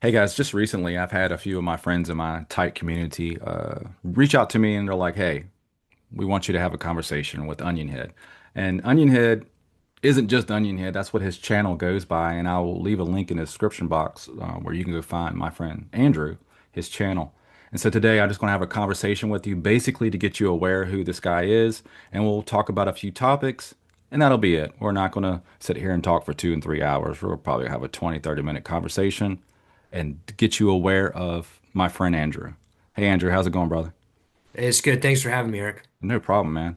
Hey guys, just recently I've had a few of my friends in my tight community reach out to me and they're like, hey, we want you to have a conversation with Onionhead. And Onionhead isn't just Onionhead, that's what his channel goes by. And I will leave a link in the description box where you can go find my friend Andrew, his channel. And so today I'm just going to have a conversation with you basically to get you aware who this guy is. And we'll talk about a few topics. And that'll be it. We're not going to sit here and talk for 2 and 3 hours. We'll probably have a 20, 30-minute conversation and get you aware of my friend Andrew. Hey, Andrew, how's it going, brother? It's good. Thanks for having me, Eric. No problem, man.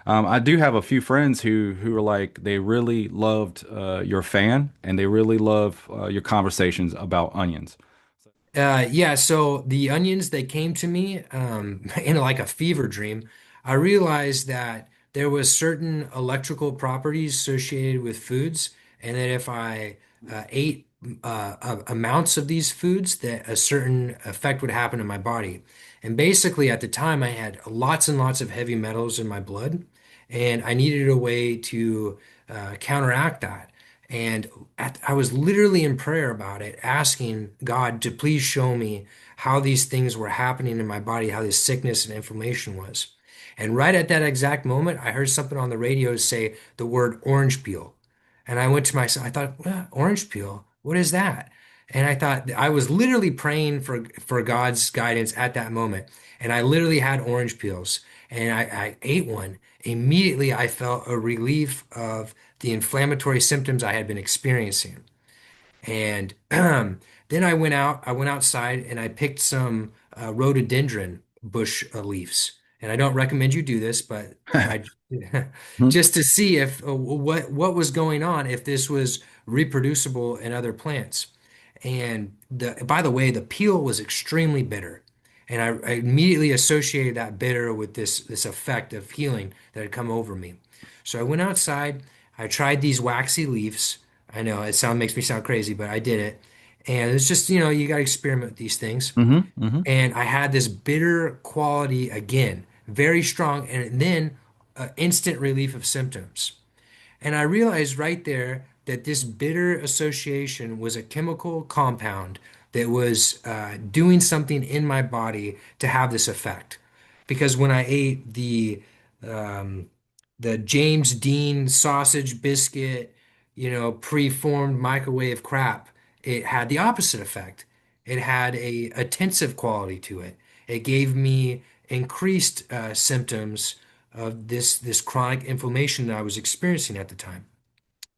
I do have a few friends who are like they really loved your fan and they really love your conversations about onions. Yeah, so the onions, they came to me in like a fever dream. I realized that there was certain electrical properties associated with foods, and that if I ate amounts of these foods, that a certain effect would happen in my body. And basically, at the time, I had lots and lots of heavy metals in my blood, and I needed a way to counteract that. And I was literally in prayer about it, asking God to please show me how these things were happening in my body, how this sickness and inflammation was. And right at that exact moment, I heard something on the radio say the word orange peel. And I went to myself, I thought, orange peel, what is that? And I thought, I was literally praying for God's guidance at that moment. And I literally had orange peels and I ate one. Immediately, I felt a relief of the inflammatory symptoms I had been experiencing. And then I went outside and I picked some rhododendron bush leaves. And I don't recommend you do this, but I Hmm? just to see if what was going on, if this was reproducible in other plants. And by the way, the peel was extremely bitter. And I immediately associated that bitter with this effect of healing that had come over me. So I went outside, I tried these waxy leaves. I know makes me sound crazy, but I did it. And it's just, you got to experiment with these things. Hmm. And I had this bitter quality again, very strong, and then instant relief of symptoms. And I realized right there that this bitter association was a chemical compound that was doing something in my body to have this effect. Because when I ate um, the James Dean sausage biscuit, preformed microwave crap, it had the opposite effect. It had a attensive quality to it. It gave me increased symptoms of this chronic inflammation that I was experiencing at the time.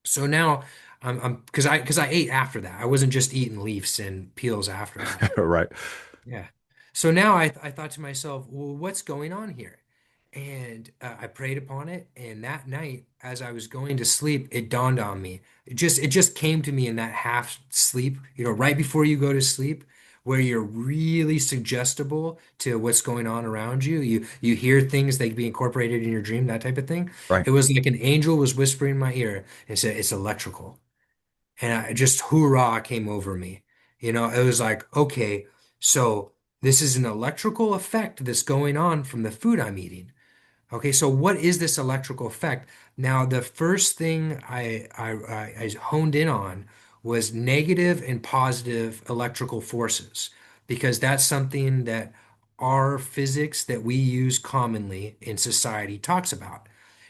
So now because I ate after that. I wasn't just eating leaves and peels after that. Right. Yeah. So now I thought to myself, well, what's going on here? And I prayed upon it. And that night, as I was going to sleep, it dawned on me. It just came to me in that half sleep, right before you go to sleep, where you're really suggestible to what's going on around you. You hear things that can be incorporated in your dream, that type of thing. Right. It was like an angel was whispering in my ear and said, it's electrical. And I just hoorah came over me. It was like, okay, so this is an electrical effect that's going on from the food I'm eating. Okay, so what is this electrical effect? Now, the first thing I honed in on was negative and positive electrical forces, because that's something that our physics that we use commonly in society talks about.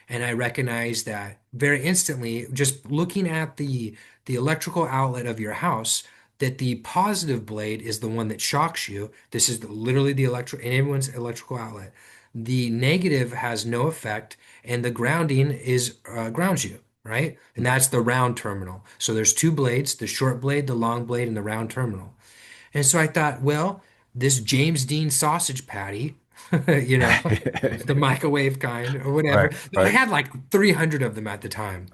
And I recognize that very instantly, just looking at the electrical outlet of your house, that the positive blade is the one that shocks you. This is literally the electric in everyone's electrical outlet. The negative has no effect, and the grounding is grounds you, right? And that's the round terminal. So there's two blades, the short blade, the long blade, and the round terminal. And so I thought, well, this James Dean sausage patty, you know, the microwave kind or whatever. Right. I Right. had like 300 of them at the time.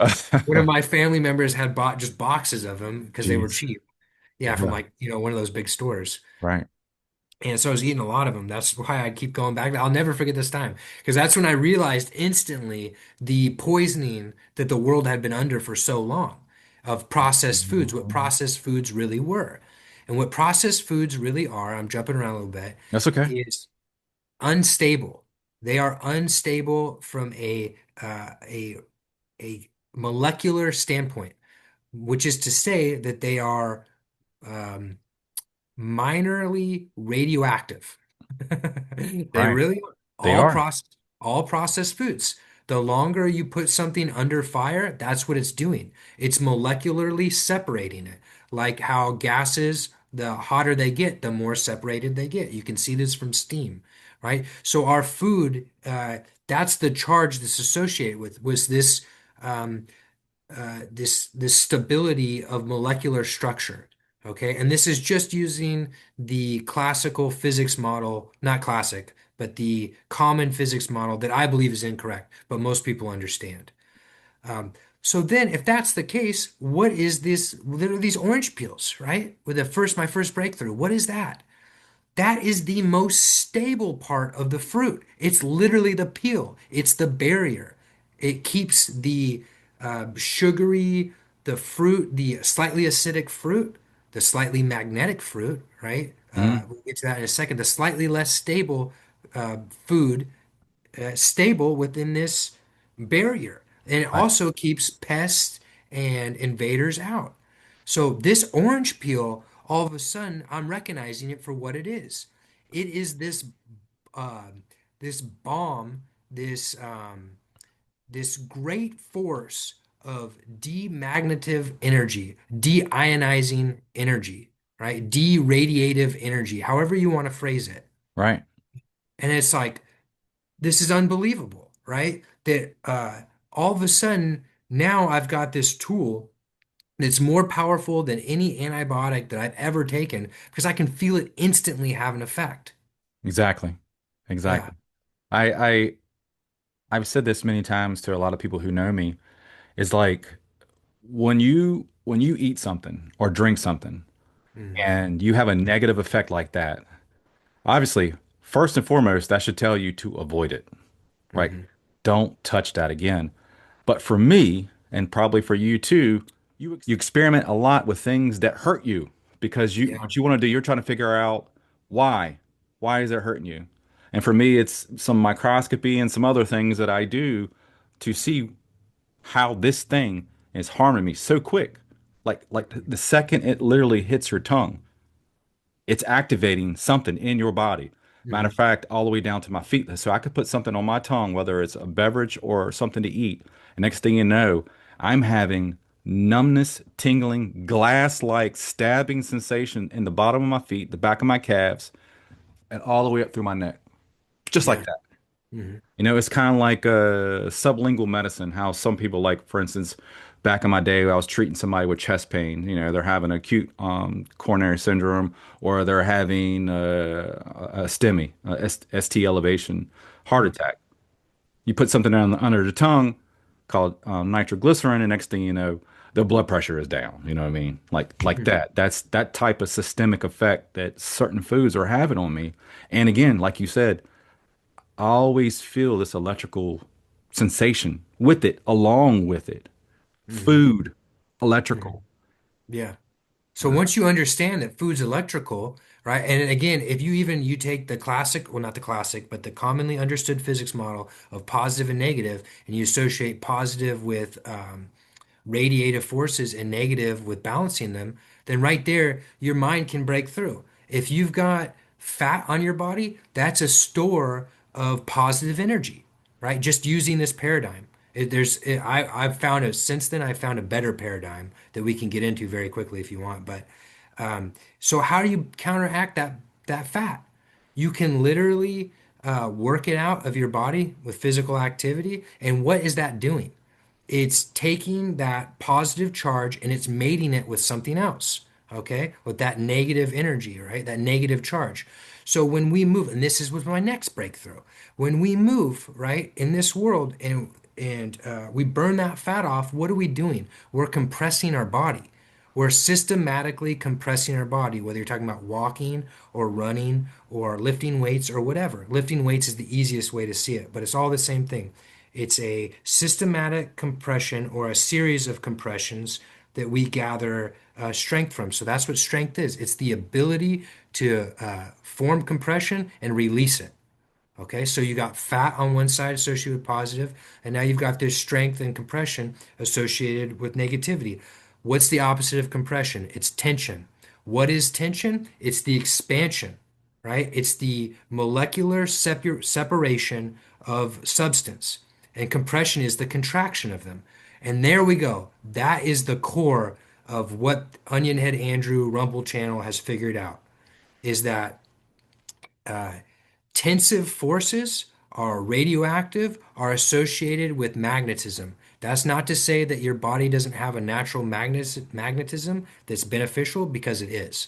One of my family members had bought just boxes of them because they were Jeez. cheap. Yeah, from Yeah. like, one of those big stores. Right. And so I was eating a lot of them. That's why I keep going back. I'll never forget this time because that's when I realized instantly the poisoning that the world had been under for so long of processed foods, what processed foods really were. And what processed foods really are, I'm jumping around a little bit, That's okay. is unstable. They are unstable from a molecular standpoint, which is to say that they are um, minorly radioactive. They Right. really They all are. process all processed foods. The longer you put something under fire, that's what it's doing. It's molecularly separating it. Like how gases, the hotter they get, the more separated they get. You can see this from steam, right? So our food, that's the charge that's associated with was this um, this stability of molecular structure. Okay, and this is just using the classical physics model, not classic, but the common physics model that I believe is incorrect, but most people understand. Um, so then, if that's the case, what is this? There are these orange peels, right? With my first breakthrough. What is that? That is the most stable part of the fruit. It's literally the peel, it's the barrier. It keeps the sugary, the fruit, the slightly acidic fruit, the slightly magnetic fruit, right? Mhm. We'll get to that in a second. The slightly less stable food stable within this barrier. And it Right. also keeps pests and invaders out. So this orange peel, all of a sudden, I'm recognizing it for what it is. It is this bomb, this great force of demagnetic energy, deionizing energy, right? De-radiative energy, however you want to phrase it. Right. And it's like this is unbelievable, right? That all of a sudden now I've got this tool that's more powerful than any antibiotic that I've ever taken because I can feel it instantly have an effect. Exactly. Yeah. Exactly. I I've said this many times to a lot of people who know me. Is like when you eat something or drink something Hmm. and you have a negative effect like that, obviously, first and foremost, that should tell you to avoid it, right? Hmm. Don't touch that again. But for me, and probably for you too, you experiment a lot with things that hurt you because you Yeah. what you want to do, you're trying to figure out why. Why is it hurting you? And for me, it's some microscopy and some other things that I do to see how this thing is harming me so quick. Like the second it literally hits your tongue, it's activating something in your body. Matter of Hmm. fact, all the way down to my feet. So I could put something on my tongue, whether it's a beverage or something to eat. And next thing you know, I'm having numbness, tingling, glass-like stabbing sensation in the bottom of my feet, the back of my calves, and all the way up through my neck. Just like Yeah. that. Hmm. You know, it's kind of like sublingual medicine, how some people like, for instance, back in my day, I was treating somebody with chest pain. You know, they're having acute coronary syndrome or they're having a STEMI, ST elevation heart attack. You put something under the tongue called nitroglycerin, and next thing you know, the blood pressure is down. You know what I mean? Like Hmm. that. That's that type of systemic effect that certain foods are having on me. And again, like you said, I always feel this electrical sensation with it, along with it. Hmm. Food, Hmm. electrical. Yeah. So once you understand that food's electrical, right? And again, if you take the classic, well, not the classic, but the commonly understood physics model of positive and negative, and you associate positive with radiative forces and negative with balancing them, then right there, your mind can break through. If you've got fat on your body, that's a store of positive energy, right? Just using this paradigm. I've found it since then. I've found a better paradigm that we can get into very quickly if you want. But so how do you counteract that fat? You can literally work it out of your body with physical activity. And what is that doing? It's taking that positive charge and it's mating it with something else, okay? With that negative energy, right? That negative charge. So when we move, and this is with my next breakthrough, when we move, right, in this world and we burn that fat off, what are we doing? We're compressing our body. We're systematically compressing our body, whether you're talking about walking or running or lifting weights or whatever. Lifting weights is the easiest way to see it, but it's all the same thing. It's a systematic compression or a series of compressions that we gather strength from. So that's what strength is. It's the ability to form compression and release it. Okay, so you got fat on one side associated with positive, and now you've got this strength and compression associated with negativity. What's the opposite of compression? It's tension. What is tension? It's the expansion, right? It's the molecular separation of substance. And compression is the contraction of them. And there we go. That is the core of what Onionhead Andrew Rumble Channel has figured out is that uh, tensive forces are radioactive, are associated with magnetism. That's not to say that your body doesn't have a natural magnetism that's beneficial because it is.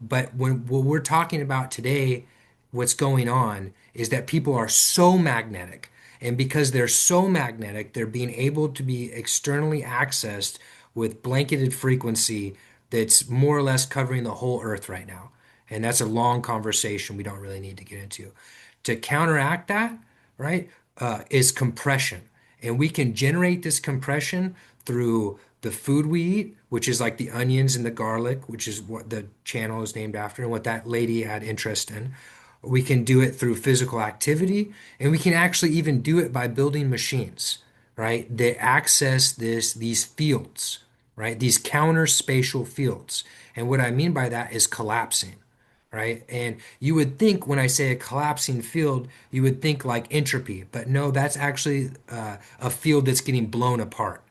But when what we're talking about today, what's going on is that people are so magnetic. And because they're so magnetic, they're being able to be externally accessed with blanketed frequency that's more or less covering the whole Earth right now. And that's a long conversation we don't really need to get into. To counteract that, right, is compression. And we can generate this compression through the food we eat, which is like the onions and the garlic, which is what the channel is named after and what that lady had interest in. We can do it through physical activity, and we can actually even do it by building machines, right? That access these fields, right? These counter spatial fields. And what I mean by that is collapsing, right? And you would think when I say a collapsing field, you would think like entropy, but no, that's actually a field that's getting blown apart,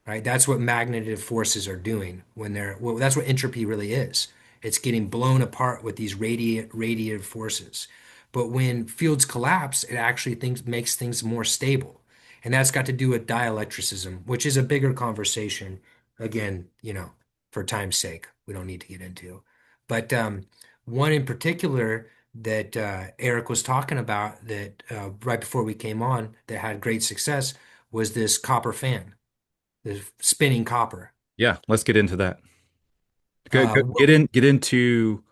right? That's what magnetic forces are doing when they're, well, that's what entropy really is. It's getting blown apart with these radiative forces. But when fields collapse, it actually makes things more stable. And that's got to do with dielectricism, which is a bigger conversation. Again, for time's sake, we don't need to get into. But one in particular that Eric was talking about that right before we came on that had great success was this copper fan, the spinning copper. Yeah, let's get into that. Uh, Get into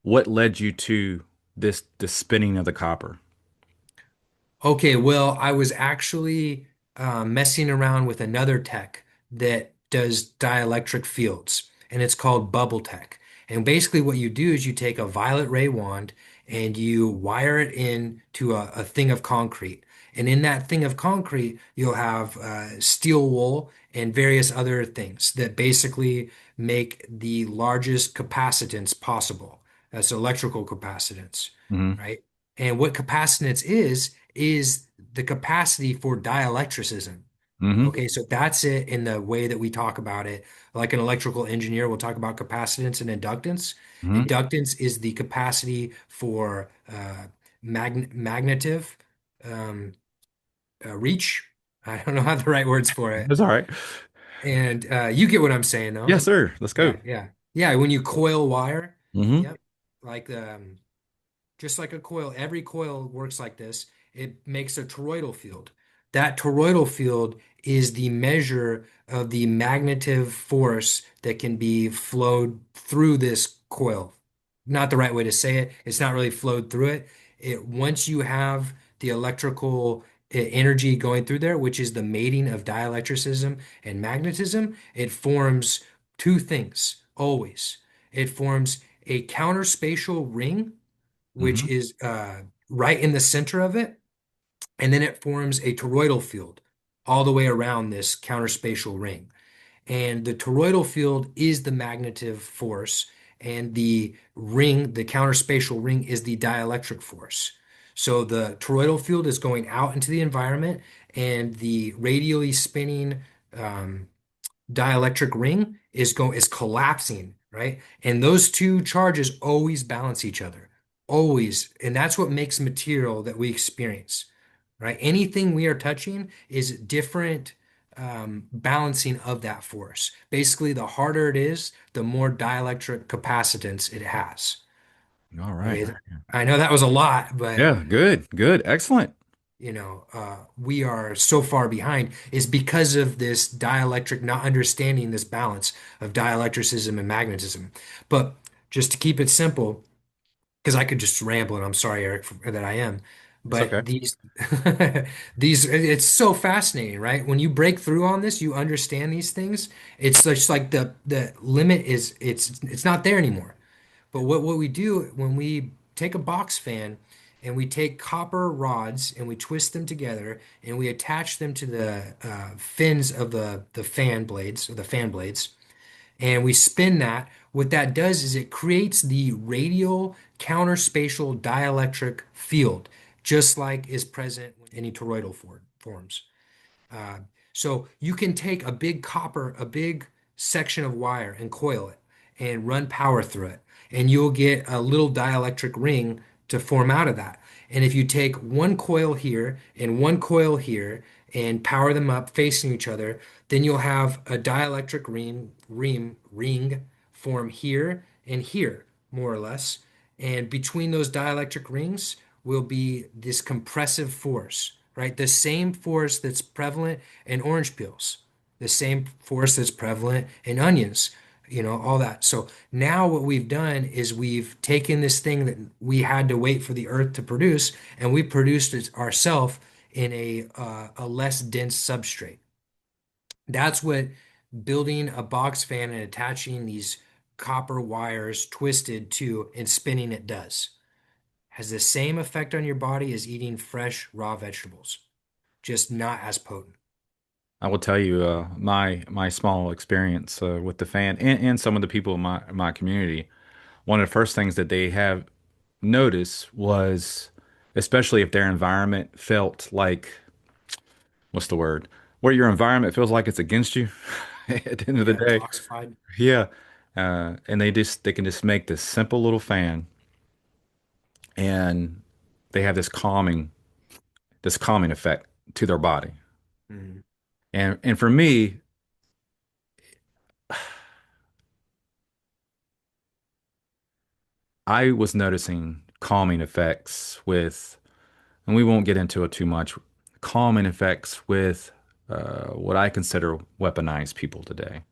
what led you to the spinning of the copper. Okay, well, I was actually messing around with another tech that does dielectric fields, and it's called bubble tech. And basically, what you do is you take a violet ray wand and you wire it in to a thing of concrete. And in that thing of concrete, you'll have steel wool and various other things that basically make the largest capacitance possible. That's electrical capacitance, Hmm. right? And what capacitance is the capacity for dielectricism. Hmm. Okay, so that's it in the way that we talk about it. Like an electrical engineer, we'll talk about capacitance and inductance. Hmm. Inductance is the capacity for magnetive um, reach. I don't know how the right words for it. That's all right. And you get what I'm saying, though. Yes, sir. Let's go. Yeah, yeah, yeah. When you coil wire, Hmm. yep, like just like a coil, every coil works like this. It makes a toroidal field. That toroidal field is the measure of the magnetic force that can be flowed through this coil. Not the right way to say it. It's not really flowed through it. Once you have the electrical energy going through there, which is the mating of dielectricism and magnetism, it forms two things always. It forms a counterspatial ring which Hmm. is right in the center of it, and then it forms a toroidal field all the way around this counterspatial ring. And the toroidal field is the magnetic force, and the ring, the counterspatial ring, is the dielectric force. So the toroidal field is going out into the environment, and the radially spinning um, dielectric ring is collapsing, right? And those two charges always balance each other. Always. And that's what makes material that we experience, right? Anything we are touching is different balancing of that force. Basically, the harder it is, the more dielectric capacitance it has. All right. Okay. I know that was a lot, but Yeah, good, good, excellent. we are so far behind is because of this dielectric, not understanding this balance of dielectricism and magnetism. But just to keep it simple, because I could just ramble, and I'm sorry, Eric, that I am. It's But okay. it's so fascinating, right? When you break through on this, you understand these things. It's just like the limit is it's not there anymore. But what we do when we take a box fan and we take copper rods and we twist them together and we attach them to the fins of the fan blades or the fan blades, and we spin that. What that does is it creates the radial counterspatial dielectric field, just like is present in any toroidal forms. Uh, so you can take a big section of wire and coil it and run power through it, and you'll get a little dielectric ring to form out of that. And if you take one coil here and one coil here and power them up facing each other, then you'll have a dielectric ring form here and here, more or less. And between those dielectric rings will be this compressive force, right? The same force that's prevalent in orange peels, the same force that's prevalent in onions, all that. So now what we've done is we've taken this thing that we had to wait for the earth to produce, and we produced it ourselves in a less dense substrate. That's what building a box fan and attaching these copper wires twisted to and spinning it does. Has the same effect on your body as eating fresh raw vegetables, just not as potent. I will tell you my small experience with the fan and some of the people in my community. One of the first things that they have noticed was, especially if their environment felt like, what's the word? Where your environment feels like it's against you at the end of the Yeah, day. toxified. Yeah. And they can just make this simple little fan and they have this calming effect to their body. Mhm. And for me, I was noticing calming effects with, and we won't get into it too much, calming effects with what I consider weaponized people today.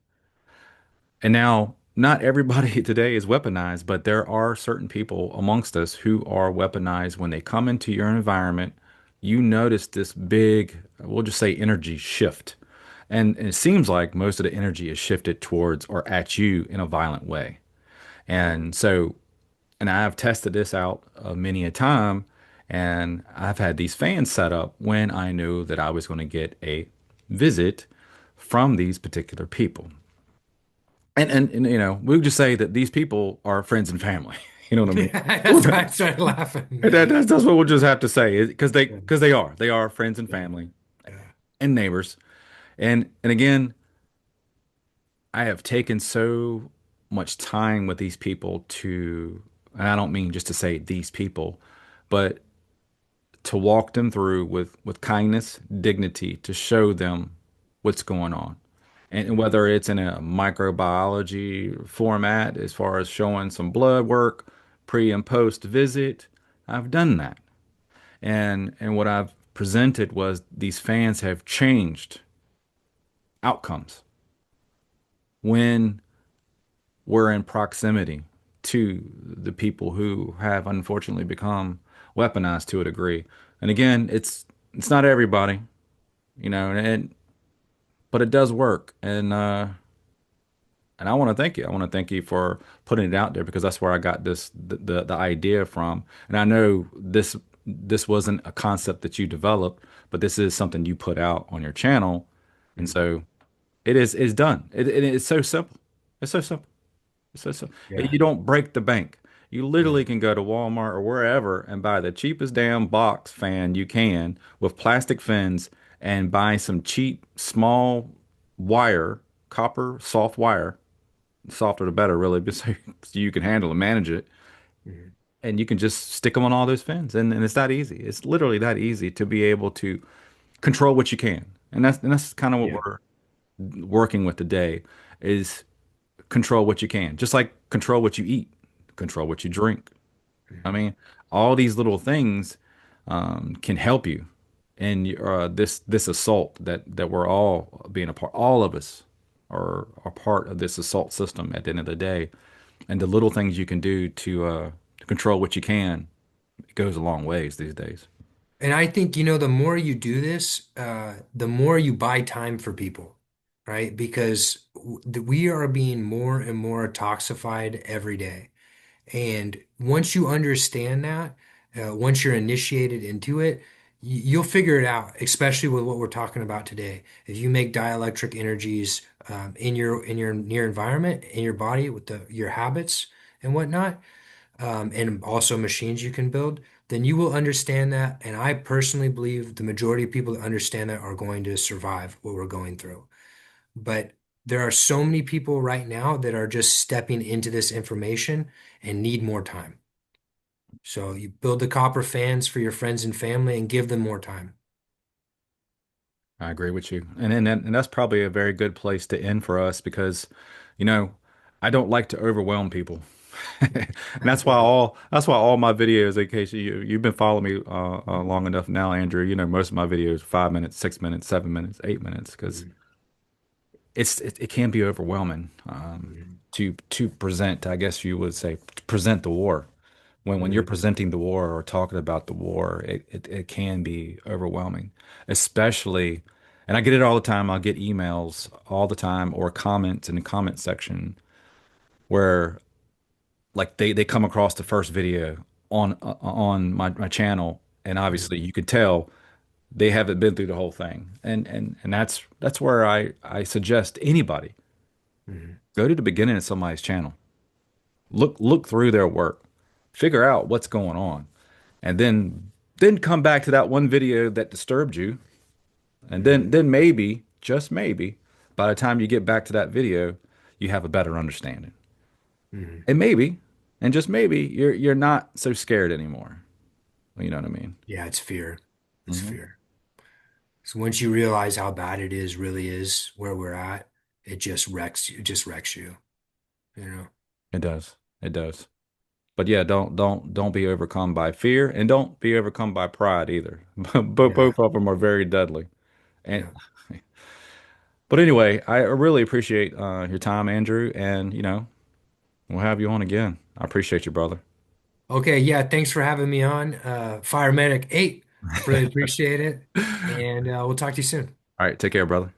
And now, not everybody today is weaponized, but there are certain people amongst us who are weaponized when they come into your environment. You notice this big, we'll just say energy shift. And it seems like most of the energy is shifted towards or at you in a violent way. And so, and I've tested this out many a time, and I've had these fans set up when I knew that I was going to get a visit from these particular people. And we'll just say that these people are friends and family. You know what I mean? That's why I started laughing. That's what we'll just have to say because Yeah, they are friends and yeah, family yeah. and neighbors. And again, I have taken so much time with these people to, and I don't mean just to say these people, but to walk them through with kindness, dignity, to show them what's going on. And whether it's in a microbiology format, as far as showing some blood work, pre and post visit, I've done that. And what I've presented was these fans have changed outcomes when we're in proximity to the people who have unfortunately become weaponized to a degree. And again, it's not everybody, and but it does work. And I want to thank you. I want to thank you for putting it out there because that's where I got the idea from. And I know this wasn't a concept that you developed, but this is something you put out on your channel. And Mhm. so it's done. It's so simple. It's so simple. It's so simple. Yeah. You don't break the bank. You literally Mhm. can go to Walmart or wherever and buy the cheapest damn box fan you can with plastic fins and buy some cheap small wire, copper soft wire, softer the better, really, so you can handle and manage it. Mhm. And you can just stick them on all those fins. And it's that easy. It's literally that easy to be able to control what you can. And that's kind of what Yeah. we're working with today is control what you can. Just like control what you eat, control what you drink. I Mhm. mean, all these little things can help you in this assault that we're all being a part. All of us are part of this assault system at the end of the day, and the little things you can do to control what you can it goes a long ways these days. And I think, the more you do this, the more you buy time for people, right? Because we are being more and more toxified every day. And once you understand that, once you're initiated into it, You'll figure it out, especially with what we're talking about today. If you make dielectric energies in your near environment, in your body with your habits and whatnot, and also machines you can build, then you will understand that. And I personally believe the majority of people that understand that are going to survive what we're going through. But there are so many people right now that are just stepping into this information and need more time. So you build the copper fans for your friends and family and give them more time. I agree with you. And that's probably a very good place to end for us because, you know, I don't like to overwhelm people. And that's why all my videos, in case you've been following me long enough now, Andrew, you know, most of my videos 5 minutes, 6 minutes, 7 minutes, 8 minutes, because Mhm. it can be overwhelming Mhm. to present, I guess you would say, to present the war. When you're Mhm. presenting the war or talking about the war, it can be overwhelming, especially, and I get it all the time. I'll get emails all the time or comments in the comment section where like they come across the first video on my channel, and obviously Mhm. you could tell they haven't been through the whole thing, and that's where I suggest anybody Mhm. go to the beginning of somebody's channel, look through their work, figure out what's going on, and then come back to that one video that disturbed you, and Mhm. then maybe, just maybe, by the time you get back to that video, you have a better understanding. Mhm. And maybe, and just maybe, you're not so scared anymore. You know what I mean? Yeah, it's fear. It's Hmm. fear. So once you realize how bad it is, really is where we're at, it just wrecks you. It just wrecks you, you know? It does. It does. But yeah, don't be overcome by fear, and don't be overcome by pride either. Yeah. Both of them are very deadly. And Yeah. but anyway, I really appreciate your time, Andrew, and we'll have you on again. I appreciate you, brother. Okay. Yeah. Thanks for having me on. Fire Medic 8. Really appreciate it. And we'll talk to you soon. All right, take care, brother.